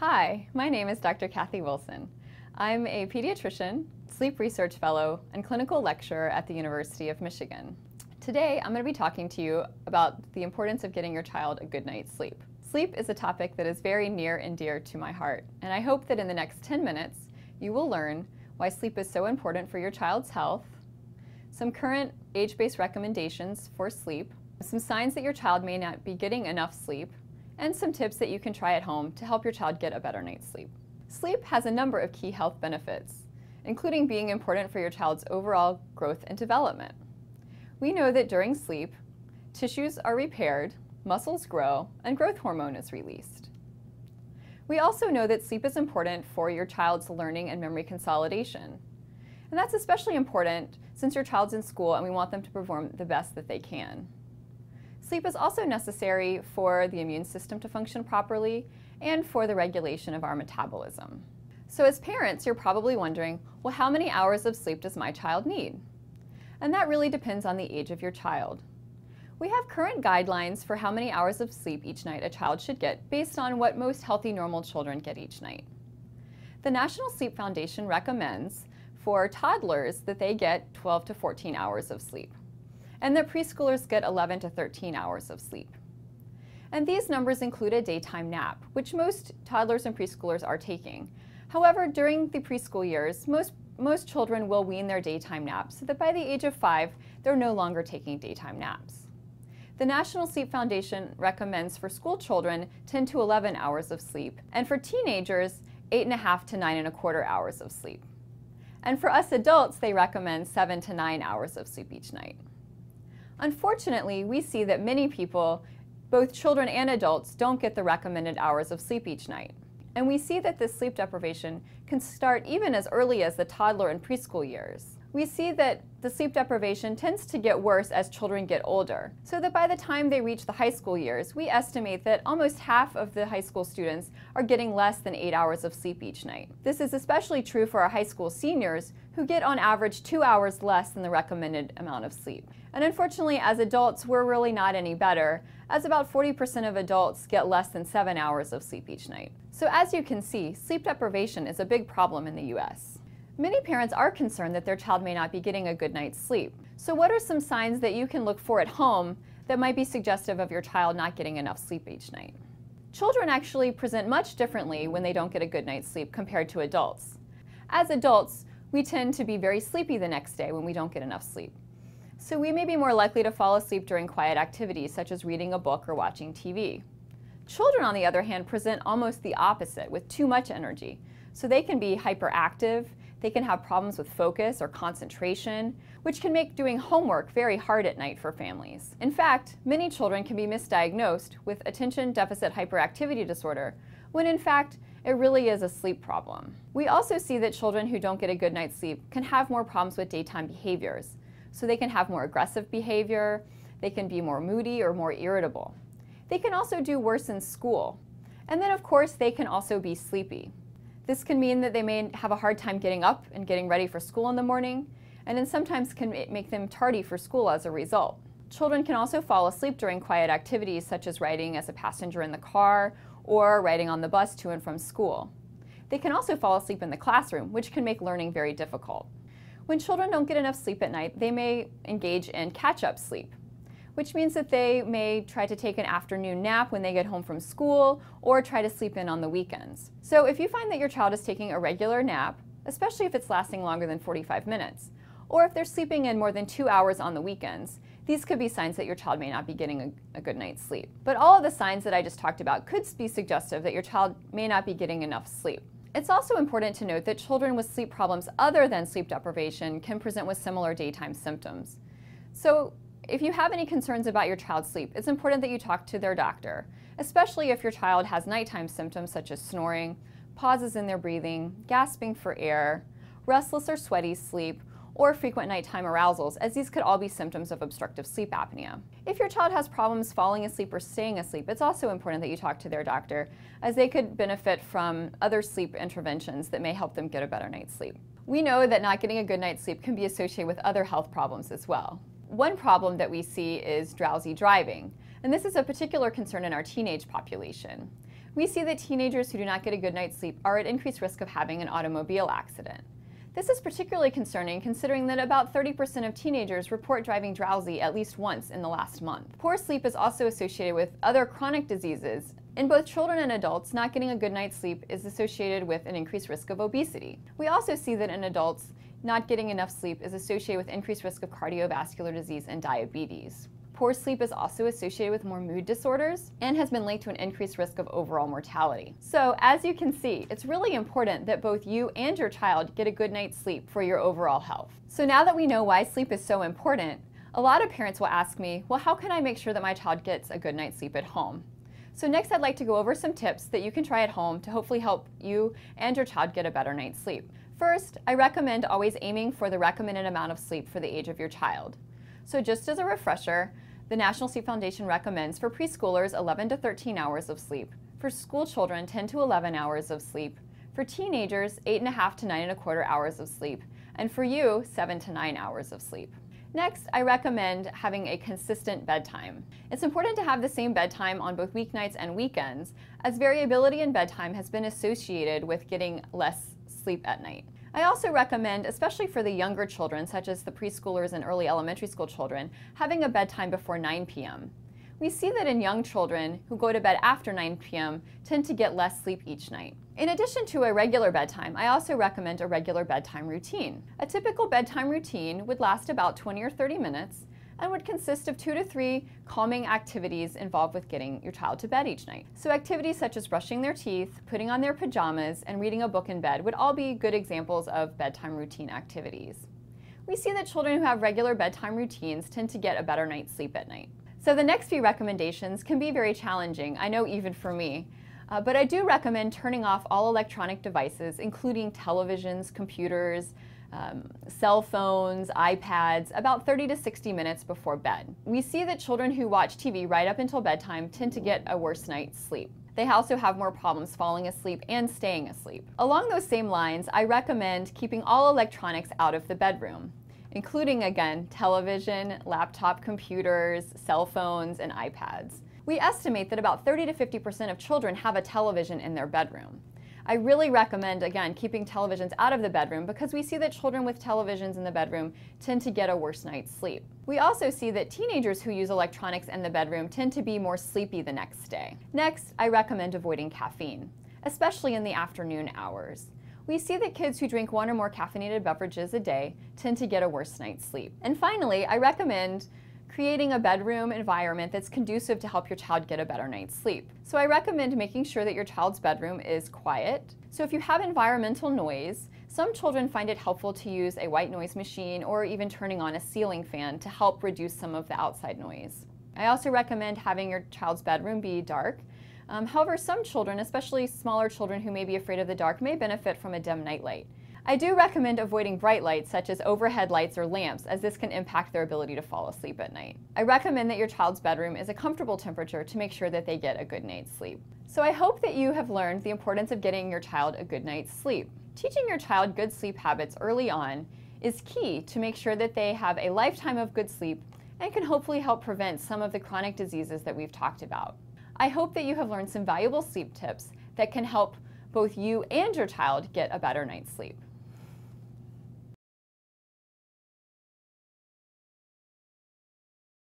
Hi, my name is Dr. Kathy Wilson. I'm a pediatrician, sleep research fellow, and clinical lecturer at the University of Michigan. Today, I'm going to be talking to you about the importance of getting your child a good night's sleep. Sleep is a topic that is very near and dear to my heart, and I hope that in the next 10 minutes, you will learn why sleep is so important for your child's health, some current age-based recommendations for sleep, some signs that your child may not be getting enough sleep, and some tips that you can try at home to help your child get a better night's sleep. Sleep has a number of key health benefits, including being important for your child's overall growth and development. We know that during sleep, tissues are repaired, muscles grow, and growth hormone is released. We also know that sleep is important for your child's learning and memory consolidation. And that's especially important since your child's in school and we want them to perform the best that they can. Sleep is also necessary for the immune system to function properly and for the regulation of our metabolism. So as parents, you're probably wondering, well, how many hours of sleep does my child need? And that really depends on the age of your child. We have current guidelines for how many hours of sleep each night a child should get based on what most healthy normal children get each night. The National Sleep Foundation recommends for toddlers that they get 12 to 14 hours of sleep, and that preschoolers get 11 to 13 hours of sleep. And these numbers include a daytime nap, which most toddlers and preschoolers are taking. However, during the preschool years, most children will wean their daytime naps so that by the age of 5, they're no longer taking daytime naps. The National Sleep Foundation recommends for school children 10 to 11 hours of sleep, and for teenagers, 8.5 to 9.25 hours of sleep. And for us adults, they recommend 7 to 9 hours of sleep each night. Unfortunately, we see that many people, both children and adults, don't get the recommended hours of sleep each night. And we see that this sleep deprivation can start even as early as the toddler and preschool years. We see that the sleep deprivation tends to get worse as children get older, so that by the time they reach the high school years, we estimate that almost half of the high school students are getting less than 8 hours of sleep each night. This is especially true for our high school seniors, who get on average 2 hours less than the recommended amount of sleep. And unfortunately, as adults, we're really not any better, as about 40% of adults get less than 7 hours of sleep each night. So as you can see, sleep deprivation is a big problem in the US. Many parents are concerned that their child may not be getting a good night's sleep. So what are some signs that you can look for at home that might be suggestive of your child not getting enough sleep each night? Children actually present much differently when they don't get a good night's sleep compared to adults. As adults, we tend to be very sleepy the next day when we don't get enough sleep. So we may be more likely to fall asleep during quiet activities such as reading a book or watching TV. Children, on the other hand, present almost the opposite with too much energy. So they can be hyperactive, they can have problems with focus or concentration, which can make doing homework very hard at night for families. In fact, many children can be misdiagnosed with attention deficit hyperactivity disorder, when in fact, it really is a sleep problem. We also see that children who don't get a good night's sleep can have more problems with daytime behaviors. So they can have more aggressive behavior, they can be more moody or more irritable. They can also do worse in school. And then of course, they can also be sleepy. This can mean that they may have a hard time getting up and getting ready for school in the morning, and then sometimes can make them tardy for school as a result. Children can also fall asleep during quiet activities such as riding as a passenger in the car or riding on the bus to and from school. They can also fall asleep in the classroom, which can make learning very difficult. When children don't get enough sleep at night, they may engage in catch-up sleep, which means that they may try to take an afternoon nap when they get home from school or try to sleep in on the weekends. So if you find that your child is taking a regular nap, especially if it's lasting longer than 45 minutes, or if they're sleeping in more than 2 hours on the weekends, these could be signs that your child may not be getting a good night's sleep. But all of the signs that I just talked about could be suggestive that your child may not be getting enough sleep. It's also important to note that children with sleep problems other than sleep deprivation can present with similar daytime symptoms. So if you have any concerns about your child's sleep, it's important that you talk to their doctor, especially if your child has nighttime symptoms such as snoring, pauses in their breathing, gasping for air, restless or sweaty sleep, or frequent nighttime arousals, as these could all be symptoms of obstructive sleep apnea. If your child has problems falling asleep or staying asleep, it's also important that you talk to their doctor, as they could benefit from other sleep interventions that may help them get a better night's sleep. We know that not getting a good night's sleep can be associated with other health problems as well. One problem that we see is drowsy driving, and this is a particular concern in our teenage population. We see that teenagers who do not get a good night's sleep are at increased risk of having an automobile accident. This is particularly concerning considering that about 30% of teenagers report driving drowsy at least once in the last month. Poor sleep is also associated with other chronic diseases. In both children and adults, not getting a good night's sleep is associated with an increased risk of obesity. We also see that in adults, not getting enough sleep is associated with increased risk of cardiovascular disease and diabetes. Poor sleep is also associated with more mood disorders and has been linked to an increased risk of overall mortality. So as you can see, it's really important that both you and your child get a good night's sleep for your overall health. So now that we know why sleep is so important, a lot of parents will ask me, well, how can I make sure that my child gets a good night's sleep at home? So next I'd like to go over some tips that you can try at home to hopefully help you and your child get a better night's sleep. First, I recommend always aiming for the recommended amount of sleep for the age of your child. So just as a refresher, the National Sleep Foundation recommends for preschoolers 11 to 13 hours of sleep, for school children 10 to 11 hours of sleep, for teenagers 8.5 to 9.25 hours of sleep, and for you 7 to 9 hours of sleep. Next, I recommend having a consistent bedtime. It's important to have the same bedtime on both weeknights and weekends, as variability in bedtime has been associated with getting less sleep at night. I also recommend, especially for the younger children, such as the preschoolers and early elementary school children, having a bedtime before 9 p.m. We see that in young children who go to bed after 9 p.m. tend to get less sleep each night. In addition to a regular bedtime, I also recommend a regular bedtime routine. A typical bedtime routine would last about 20 or 30 minutes and would consist of 2 to 3 calming activities involved with getting your child to bed each night. So activities such as brushing their teeth, putting on their pajamas, and reading a book in bed would all be good examples of bedtime routine activities. We see that children who have regular bedtime routines tend to get a better night's sleep at night. So the next few recommendations can be very challenging, I know even for me, but I do recommend turning off all electronic devices, including televisions, computers, cell phones, iPads, about 30 to 60 minutes before bed. We see that children who watch TV right up until bedtime tend to get a worse night's sleep. They also have more problems falling asleep and staying asleep. Along those same lines, I recommend keeping all electronics out of the bedroom, including, again, television, laptop computers, cell phones, and iPads. We estimate that about 30 to 50% of children have a television in their bedroom. I really recommend, again, keeping televisions out of the bedroom because we see that children with televisions in the bedroom tend to get a worse night's sleep. We also see that teenagers who use electronics in the bedroom tend to be more sleepy the next day. Next, I recommend avoiding caffeine, especially in the afternoon hours. We see that kids who drink 1 or more caffeinated beverages a day tend to get a worse night's sleep. And finally, I recommend creating a bedroom environment that's conducive to help your child get a better night's sleep. So I recommend making sure that your child's bedroom is quiet. So if you have environmental noise, some children find it helpful to use a white noise machine or even turning on a ceiling fan to help reduce some of the outside noise. I also recommend having your child's bedroom be dark. However, some children, especially smaller children who may be afraid of the dark, may benefit from a dim nightlight. I do recommend avoiding bright lights such as overhead lights or lamps, as this can impact their ability to fall asleep at night. I recommend that your child's bedroom is a comfortable temperature to make sure that they get a good night's sleep. So I hope that you have learned the importance of getting your child a good night's sleep. Teaching your child good sleep habits early on is key to make sure that they have a lifetime of good sleep and can hopefully help prevent some of the chronic diseases that we've talked about. I hope that you have learned some valuable sleep tips that can help both you and your child get a better night's sleep.